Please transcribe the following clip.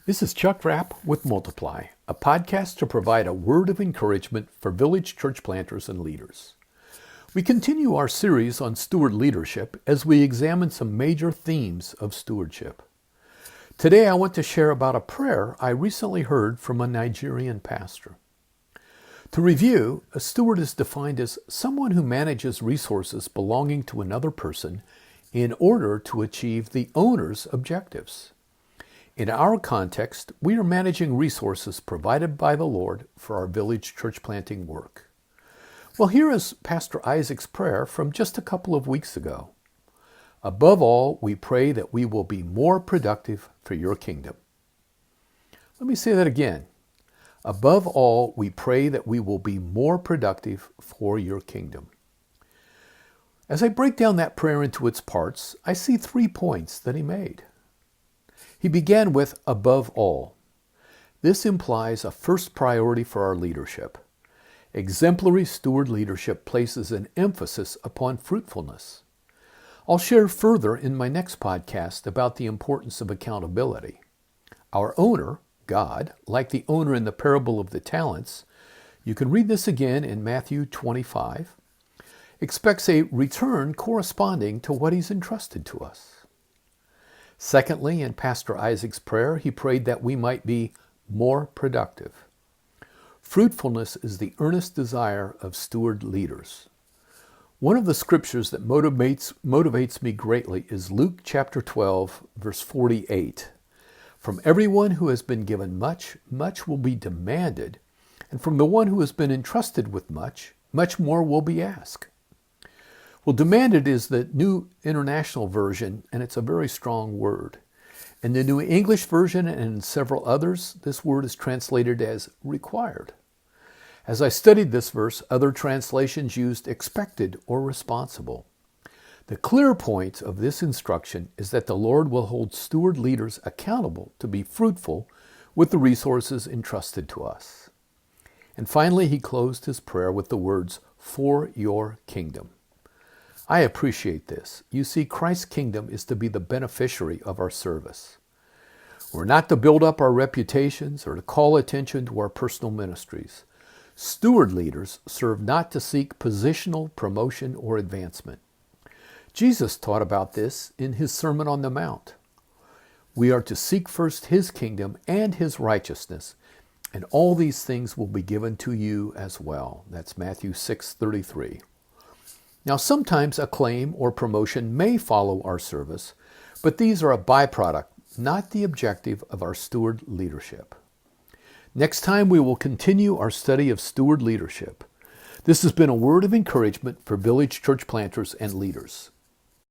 This is Chuck Rapp with Multiply, a podcast to provide a word of encouragement for village church planters and leaders. We continue our series on steward leadership as we examine some major themes of stewardship. Today I want to share about a prayer I recently heard from a Nigerian pastor. To review, a steward is defined as someone who manages resources belonging to another person in order to achieve the owner's objectives. In our context, we are managing resources provided by the Lord for our village church planting work. Well, here is Pastor Isaac's prayer from just a couple of weeks ago. Above all, we pray that we will be more productive for your kingdom. Let me say that again. Above all, we pray that we will be more productive for your kingdom. As I break down that prayer into its parts, I see 3 points that he made. He began with above all. This implies a first priority for our leadership. Exemplary steward leadership places an emphasis upon fruitfulness. I'll share further in my next podcast about the importance of accountability. Our owner, God, like the owner in the parable of the talents, you can read this again in Matthew 25, expects a return corresponding to what he's entrusted to us. Secondly, in Pastor Isaac's prayer, he prayed that we might be more productive. Fruitfulness is the earnest desire of steward leaders. One of the scriptures that motivates me greatly is Luke chapter 12, verse 48. From everyone who has been given much, much will be demanded, and from the one who has been entrusted with much, much more will be asked. Well, demanded is the New International Version, and it's a very strong word. In the New English Version and in several others, this word is translated as required. As I studied this verse, other translations used expected or responsible. The clear point of this instruction is that the Lord will hold steward leaders accountable to be fruitful with the resources entrusted to us. And finally, he closed his prayer with the words, "For your kingdom." I appreciate this. You see, Christ's kingdom is to be the beneficiary of our service. We're not to build up our reputations or to call attention to our personal ministries. Steward leaders serve not to seek positional promotion or advancement. Jesus taught about this in his Sermon on the Mount. We are to seek first his kingdom and his righteousness, and all these things will be given to you as well. That's Matthew 6:33. Now, sometimes acclaim or promotion may follow our service, but these are a byproduct, not the objective of our steward leadership. Next time, we will continue our study of steward leadership. This has been a word of encouragement for village church planters and leaders.